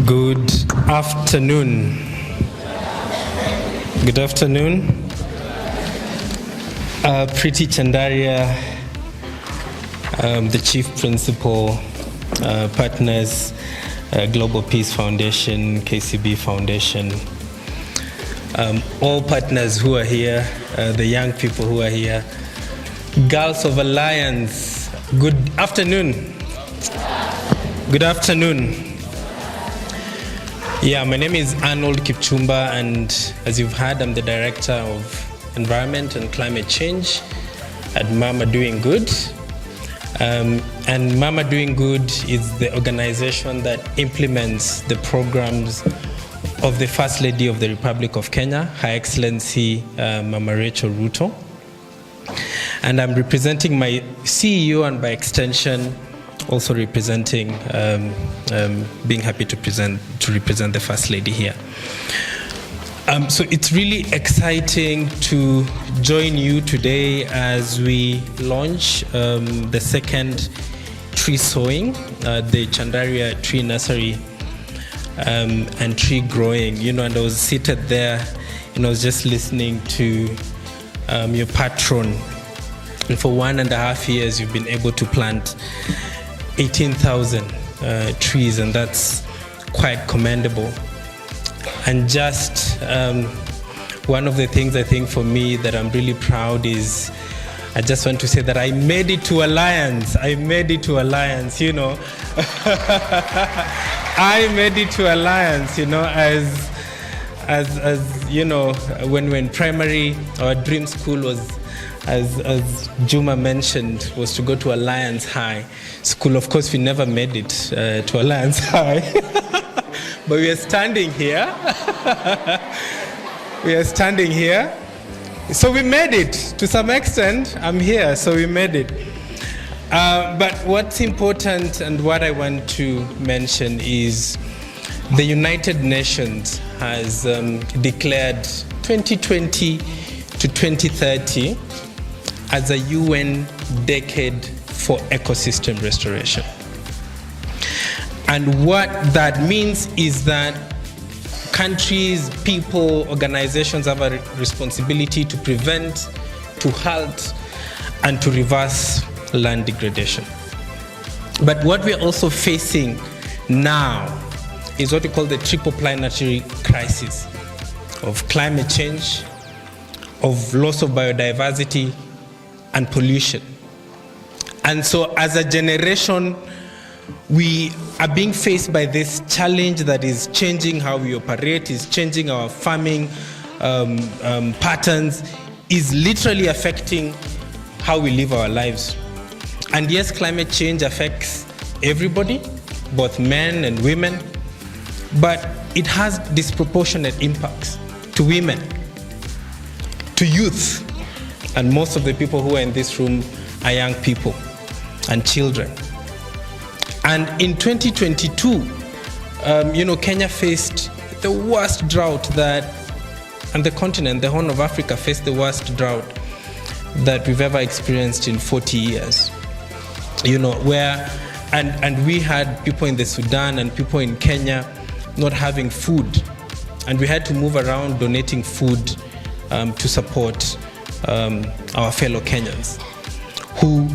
Good afternoon. Good afternoon. Pretty Chandaria, the Chief Principal, partners, Global Peace Foundation, KCB Foundation, all partners who are here, the young people who are here, Girls of Alliance, good afternoon. Good afternoon. Yeah, my name is ARNOLD KIPCHUMBA, and as you've heard, I'm the Director of Environment and Climate Change at Mama Doing Good. And Mama Doing Good is the organization that implements the programs of the First Lady of the Republic of Kenya, Her Excellency Mama Rachel Ruto. And I'm representing my CEO, and by extension, also representing, being happy to represent the First Lady here. So it's really exciting to join you today as we launch the second tree sowing, the Chandaria tree nursery and tree growing. You know, and I was seated there, and I was just listening to your patron. And for 1.5 years, you've been able to plant 18,000 trees, and that's quite commendable. And just one of the things I think for me that I'm really proud is, I just want to say that I made it to Alliance. I made it to Alliance, you know. I made it to Alliance, you know, as you know, when we're in primary, our dream school was, as Juma mentioned, was to go to Alliance High School. Of course, we never made it to Alliance High, but we are standing here. We are standing here. So we made it to some extent. I'm here, so we made it. But what's important and what I want to mention is the United Nations has declared 2020 to 2030 as a UN decade for ecosystem restoration. And what that means is that countries, people, organizations have a responsibility to prevent, to halt, and to reverse land degradation. But what we're also facing now is what we call the triple planetary crisis of climate change, of loss of biodiversity, and pollution. And so as a generation, we are being faced by this challenge that is changing how we operate, is changing our farming patterns, is literally affecting how we live our lives. And yes, climate change affects everybody, both men and women, but it has disproportionate impacts to women, to youth, and most of the people who are in this room are young people and children. And in 2022, you know, Kenya faced the worst drought and the continent, the Horn of Africa, faced the worst drought that we've ever experienced in 40 years. You know, and we had people in the Sudan and people in Kenya not having food. And we had to move around donating food to support our fellow Kenyans, who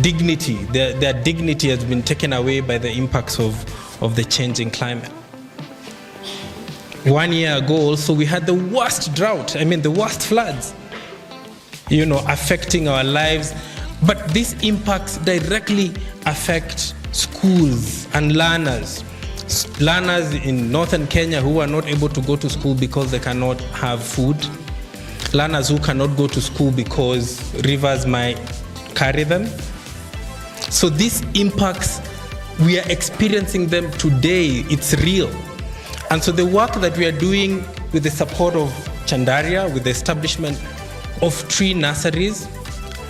their dignity has been taken away by the impacts of the changing climate. 1 year ago also, we had the worst drought, the worst floods, you know, affecting our lives. But these impacts directly affect schools and learners. Learners in northern Kenya who are not able to go to school because they cannot have food. Learners who cannot go to school because rivers might carry them. So these impacts, we are experiencing them today. It's real. And so the work that we are doing with the support of Chandaria, with the establishment of tree nurseries,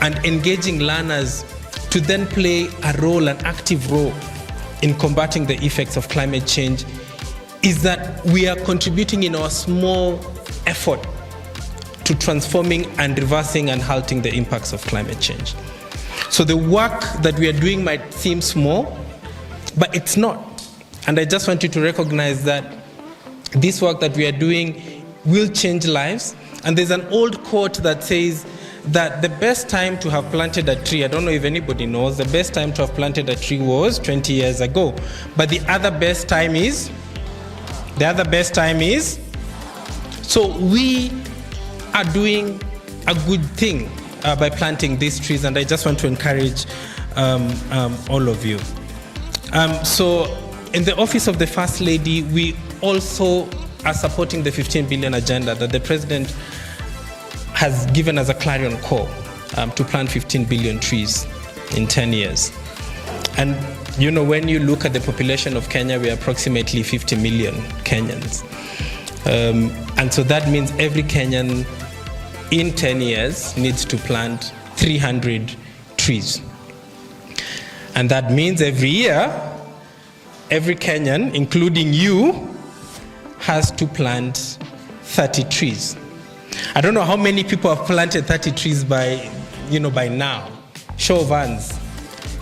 and engaging learners to then play an active role in combating the effects of climate change, is that we are contributing in our small effort to transforming and reversing and halting the impacts of climate change. So the work that we are doing might seem small, but it's not. And I just want you to recognize that this work that we are doing will change lives. And there's an old quote that says that the best time to have planted a tree, I don't know if anybody knows, the best time to have planted a tree was 20 years ago. But the other best time is, so we are doing a good thing by planting these trees, and I just want to encourage all of you. So in the Office of the First Lady, we also are supporting the 15 billion agenda that the President has given as a clarion call to plant 15 billion trees in 10 years. And you know, when you look at the population of Kenya, we are approximately 50 million Kenyans. And so that means every Kenyan in 10 years needs to plant 300 trees. And that means every year, every Kenyan, including you, has to plant 30 trees. I don't know how many people have planted 30 trees by now. Show of hands.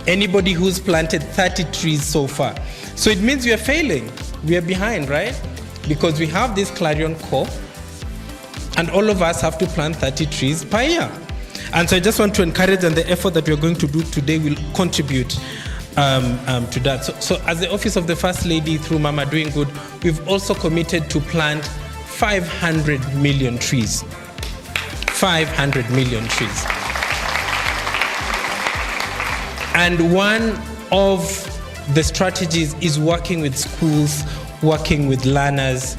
Anybody who's planted 30 trees so far. So it means we are failing. We are behind, right? Because we have this clarion call, and all of us have to plant 30 trees per year. And so I just want to encourage, and the effort that we're going to do today will contribute to that. So as the Office of the First Lady through Mama Doing Good, we've also committed to plant 500 million trees. 500 million trees. And one of the strategies is working with schools, working with learners.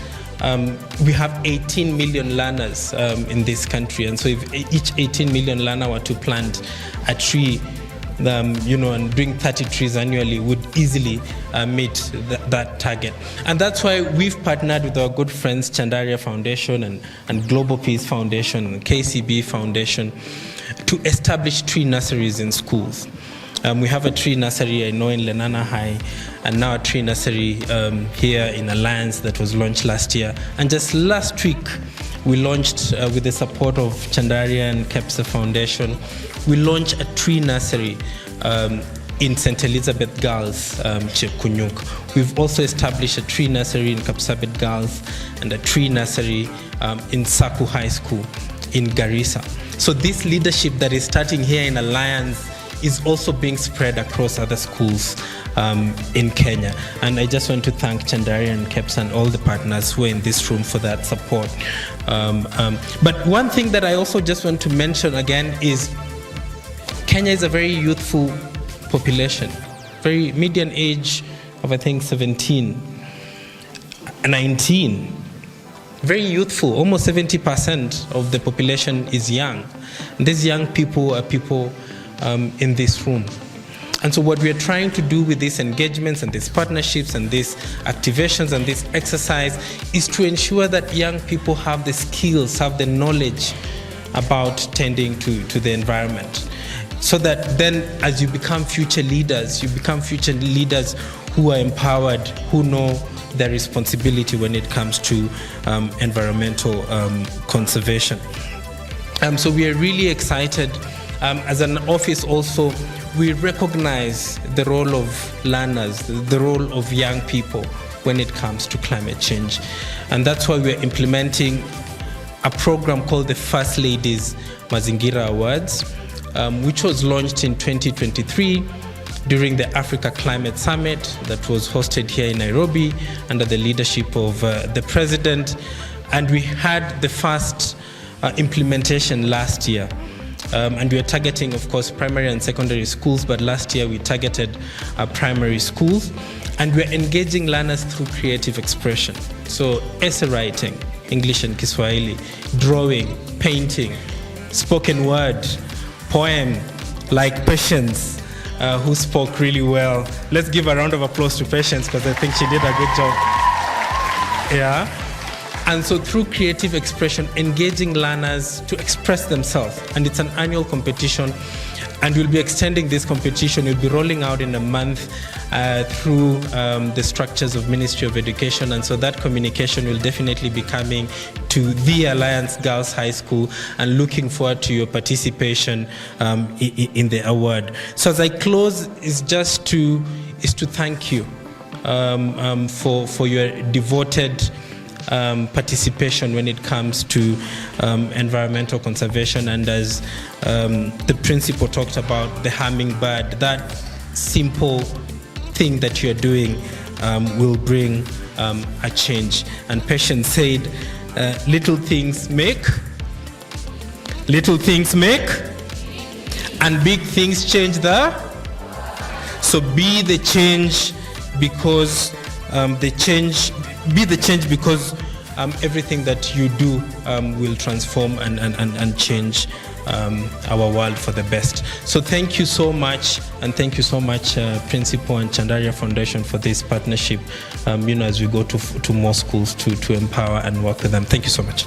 We have 18 million learners in this country, and so if each 18 million learner were to plant a tree, and doing 30 trees annually would easily meet that target. And that's why we've partnered with our good friends Chandaria Foundation and Global Peace Foundation and KCB Foundation to establish tree nurseries in schools. We have a tree nursery, I know, in Lenana High, and now a tree nursery here in Alliance that was launched last year. And just last week, we launched, with the support of Chandaria and KIPCHUMBA Foundation, we launched a tree nursery in St. Elizabeth Girls, Chepkunyuk. We've also established a tree nursery in Kapsabet Girls and a tree nursery in Saku High School in Garissa. So this leadership that is starting here in Alliance is also being spread across other schools in Kenya. And I just want to thank Chandaria and KIPCHUMBA and all the partners who are in this room for that support. But one thing that I also just want to mention again is Kenya is a very youthful population, very median age of I think 17, 19. Very youthful, almost 70% of the population is young. And these young people are people in this room. And so what we are trying to do with these engagements and these partnerships and these activations and this exercise is to ensure that young people have the skills, have the knowledge about tending to the environment. So that then as you become future leaders who are empowered, who know their responsibility when it comes to environmental conservation. So we are really excited. As an office also, we recognize the role of learners, the role of young people when it comes to climate change. And that's why we're implementing a program called the First Ladies Mazingira Awards, which was launched in 2023 during the Africa Climate Summit that was hosted here in Nairobi under the leadership of the President. And we had the first implementation last year. And we are targeting, of course, primary and secondary schools, but last year we targeted primary schools. And we're engaging learners through creative expression. So essay writing, English and Kiswahili, drawing, painting, spoken word, poem, like Patience, who spoke really well. Let's give a round of applause to Patience because I think she did a good job. Yeah. And so through creative expression, engaging learners to express themselves. And it's an annual competition. And we'll be extending this competition. We'll be rolling out in a month through the structures of Ministry of Education. And so that communication will definitely be coming to the Alliance Girls High School, and looking forward to your participation in the award. So as I close, is to thank you for your devoted participation when it comes to environmental conservation. And as the principal talked about the hummingbird, that simple thing that you're doing will bring a change. And Patience said, little things make, and big things change so be the change because because everything that you do will transform and change our world for the best. So thank you so much, and thank you so much, Principal and Chandaria Foundation, for this partnership, as we go to more schools to empower and work with them. Thank you so much.